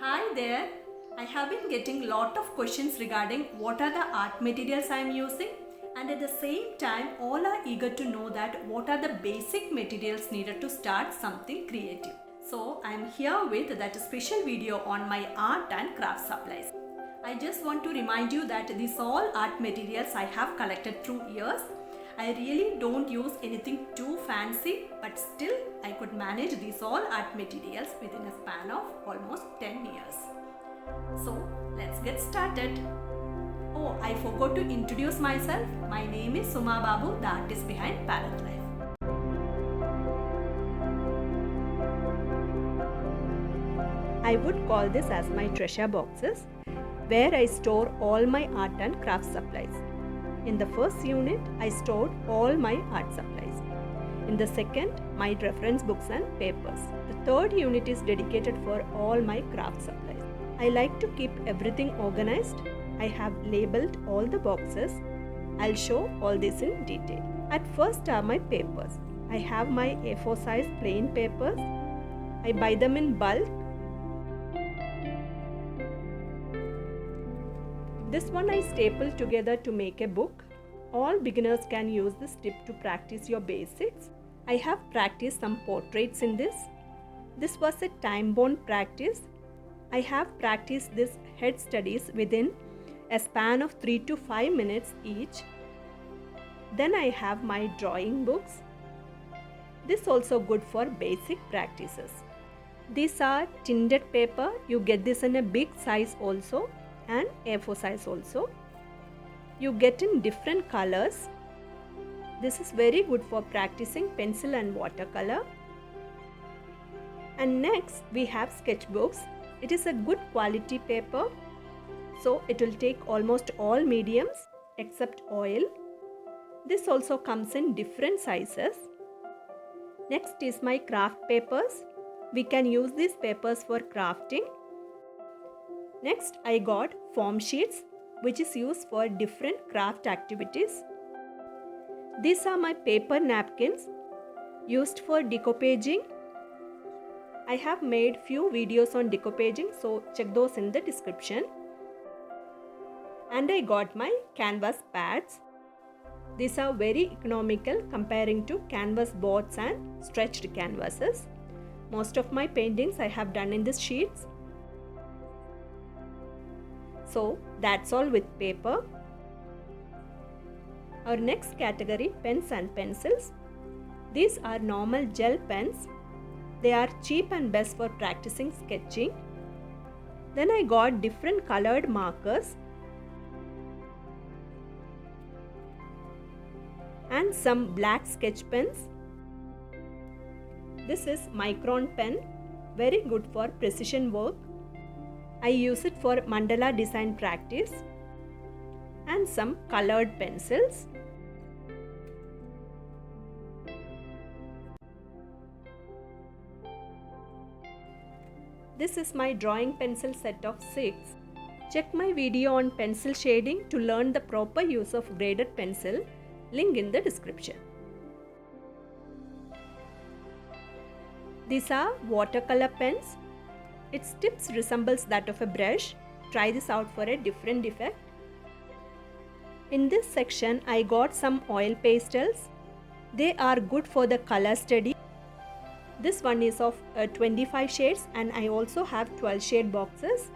Hi there. I have been getting lot of questions regarding what are the art materials I am using, and at the same time all are eager to know that what are the basic materials needed to start something creative. So I am here with that special video on my art and craft supplies. I just want to remind you that these all art materials I have collected through years. I really don't use anything too fancy, but still I could manage these all art materials within a span of almost 10 years. So let's get started. Oh, I forgot to introduce myself. My name is Suma Babu, the artist behind Palette Life. I would call this as my treasure boxes, where I store all my art and craft supplies. In the first unit, I stored all my art supplies. In the second, my reference books and papers. The third unit is dedicated for all my craft supplies. I like to keep everything organized. I have labeled all the boxes. I'll show all this in detail. At first are my papers. I have my A4 size plain papers. I buy them in bulk. This one I staple together to make a book. All beginners can use this tip to practice your basics. I have practiced some portraits in this. This was a time-bound practice. I have practiced this head studies within a span of 3 to 5 minutes each. Then I have my drawing books. This also good for basic practices. These are tinted paper. You get this in a big size also and A4 size also. You get in different colors. This is very good for practicing pencil and watercolor. And next we have sketchbooks. It is a good quality paper, so it will take almost all mediums except oil. This also comes in different sizes. Next is my craft papers. We can use these papers for crafting. Next, I got foam sheets, which is used for different craft activities. These are my paper napkins used for decoupaging. I have made few videos on decoupaging, so check those in the description. And I got my canvas pads. These are very economical comparing to canvas boards and stretched canvases. Most of my paintings I have done in these sheets. So that's all with paper. Our next category, pens and pencils. These are normal gel pens. They are cheap and best for practicing sketching. Then I got different colored markers and some black sketch pens. This is Micron pen, very good for precision work. I use it for mandala design practice, and some colored pencils. This is my drawing pencil set of 6. Check my video on pencil shading to learn the proper use of graded pencil. Link in the description. These are watercolor pens. Its tips resembles that of a brush. Try this out for a different effect. In this section, I got some oil pastels. They are good for the color study. This one is of 25 shades and I also have 12 shade boxes.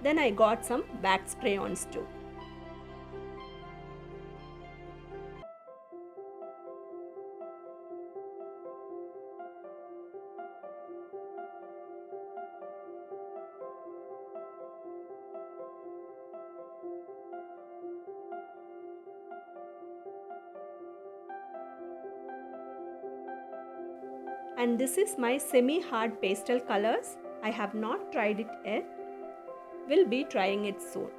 Then I got some wax crayons too. And this is my semi-hard pastel colors. I have not tried it yet. Will be trying it soon.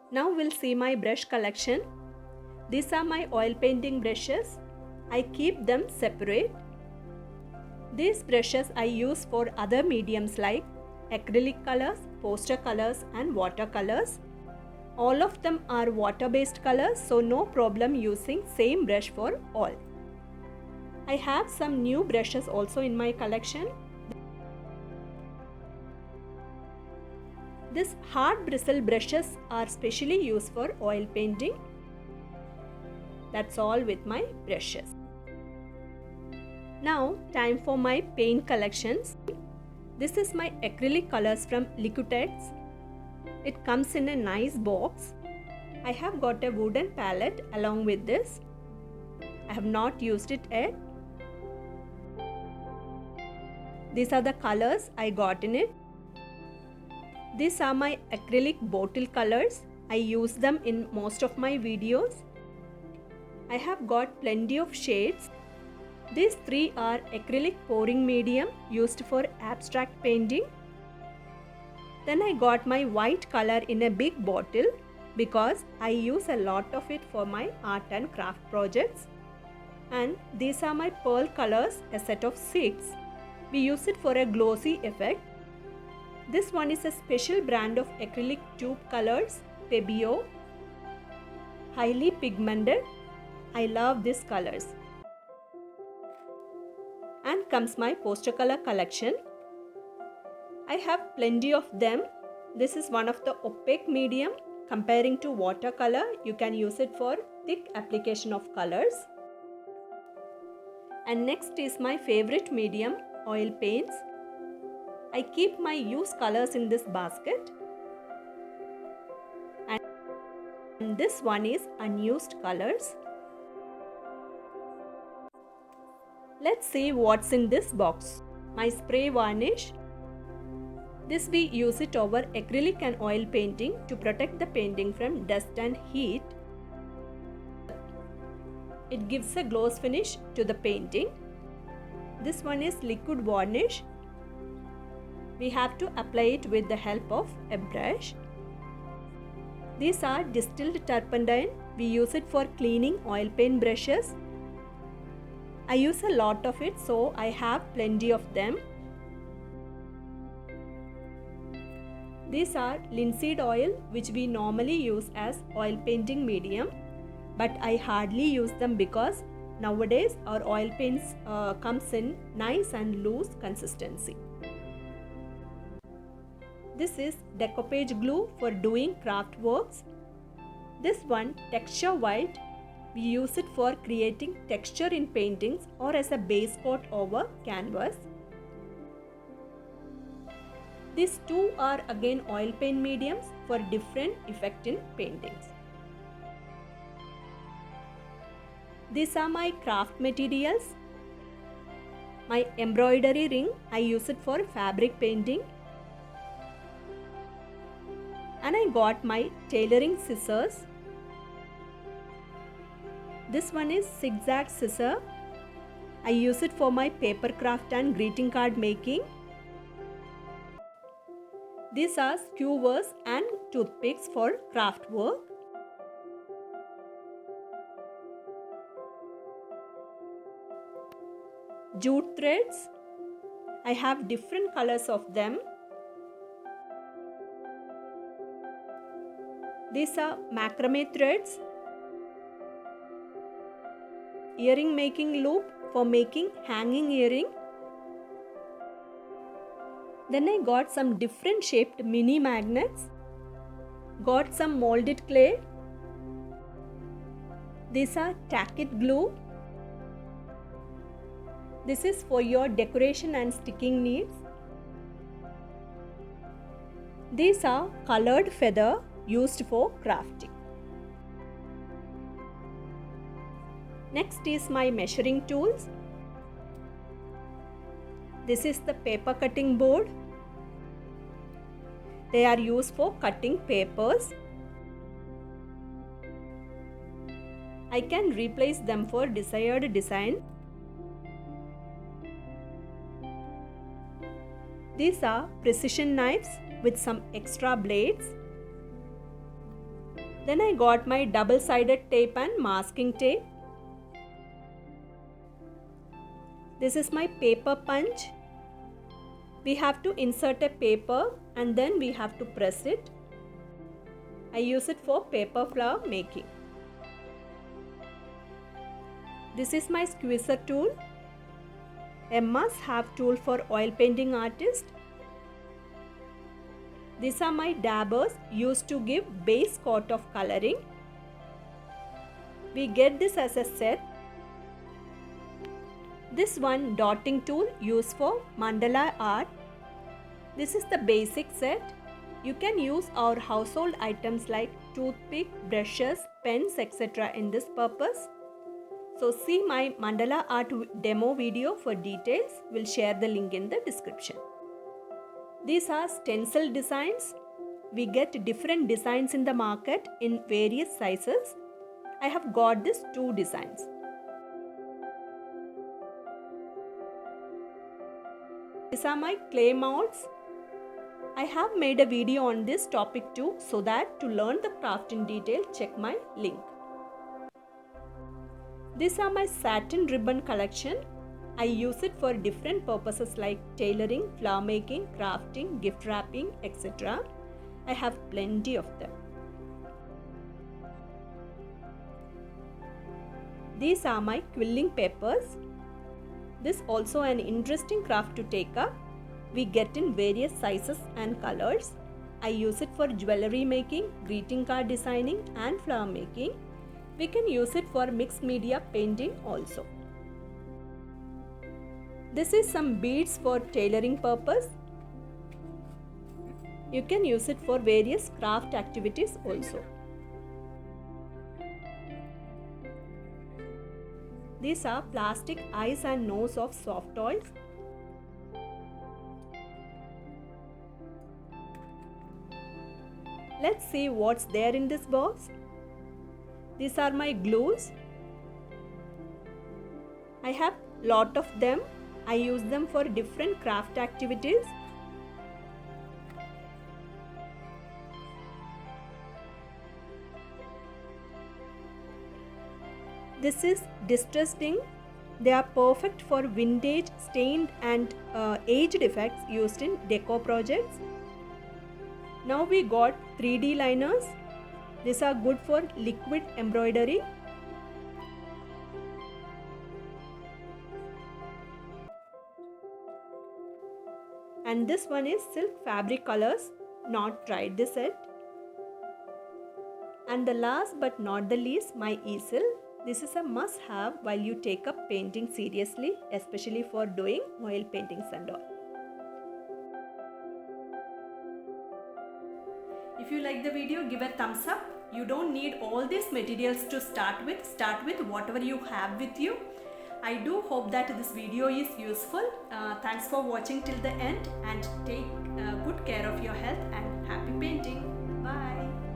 Now we'll see my brush collection. These are my oil painting brushes. I keep them separate. These brushes I use for other mediums like acrylic colors, poster colors and watercolors. All of them are water-based colors, so no problem using same brush for all. I have some new brushes also in my collection. These hard bristle brushes are specially used for oil painting. That's all with my brushes. Now time for my paint collections. This is my acrylic colors from Liquitex. It comes in a nice box. I have got a wooden palette along with this. I have not used it yet. These are the colors I got in it. These are my acrylic bottle colors. I use them in most of my videos. I have got plenty of shades. These three are acrylic pouring medium used for abstract painting. Then I got my white color in a big bottle because I use a lot of it for my art and craft projects. And these are my pearl colors, a set of 6. We use it for a glossy effect. This one is a special brand of acrylic tube colors, Pebeo. Highly pigmented. I love these colors. And comes my poster color collection. I have plenty of them. This is one of the opaque medium. Comparing to watercolor, you can use it for thick application of colors. And next is my favorite medium, oil paints. I keep my used colors in this basket. And this one is unused colors. Let's see what's in this box. My spray varnish. This we use it over acrylic and oil painting to protect the painting from dust and heat. It gives a gloss finish to the painting. This one is liquid varnish. We have to apply it with the help of a brush. These are distilled turpentine. We use it for cleaning oil paint brushes. I use a lot of it, so I have plenty of them. These are linseed oil, which we normally use as oil painting medium, but I hardly use them because nowadays our oil paints comes in nice and loose consistency. This is decoupage glue for doing craft works. This one, texture white, we use it for creating texture in paintings or as a base coat over canvas. These two are again oil paint mediums for different effect in paintings. These are my craft materials. My embroidery ring, I use it for fabric painting. And I got my tailoring scissors. This one is zigzag scissor. I use it for my paper craft and greeting card making. These are skewers and toothpicks for craft work. Jute threads. I have different colors of them. These are macrame threads. Earring making loop for making hanging earring. Then I got some different shaped mini magnets. Got some molded clay. These are tack it glue. This is for your decoration and sticking needs. These are colored feather used for crafting. Next is my measuring tools. This is the paper cutting board. They are used for cutting papers. I can replace them for desired design. These are precision knives with some extra blades. Then I got my double-sided tape and masking tape. This is my paper punch. We have to insert a paper and then we have to press it. I use it for paper flower making. This is my squeezer tool. a must-have tool for oil painting artists. These are my dabbers used to give base coat of coloring. We get this as a set. This one dotting tool used for mandala art. This is the basic set. You can use our household items like toothpick, brushes, pens, etc. in this purpose. So see my mandala art demo video for details. We'll share the link in the description. These are stencil designs. We get different designs in the market in various sizes. I have got these 2 designs. These are my clay molds. I have made a video on this topic too, so that to learn the craft in detail, check my link. These are my satin ribbon collection. I use it for different purposes like tailoring, flower making, crafting, gift wrapping, etc. I have plenty of them. These are my quilling papers. This also an interesting craft to take up. We get in various sizes and colors. I use it for jewelry making, greeting card designing and flower making. We can use it for mixed media painting also. This is some beads for tailoring purpose. You can use it for various craft activities also. These are plastic eyes and nose of soft toys. Let's see what's there in this box. These are my glues. I have lot of them. I use them for different craft activities. This is distressed ink. They are perfect for vintage, stained and aged effects used in deco projects. Now we got 3D liners. These are good for liquid embroidery. And this one is silk fabric colors, not tried this set. And the last but not the least, my easel. This is a must have while you take up painting seriously, especially for doing oil paintings and all. If you like the video, give a thumbs up. You don't need all these materials to start with. Start with whatever you have with you. I do hope that this video is useful. Thanks for watching till the end and take good care of your health and happy painting.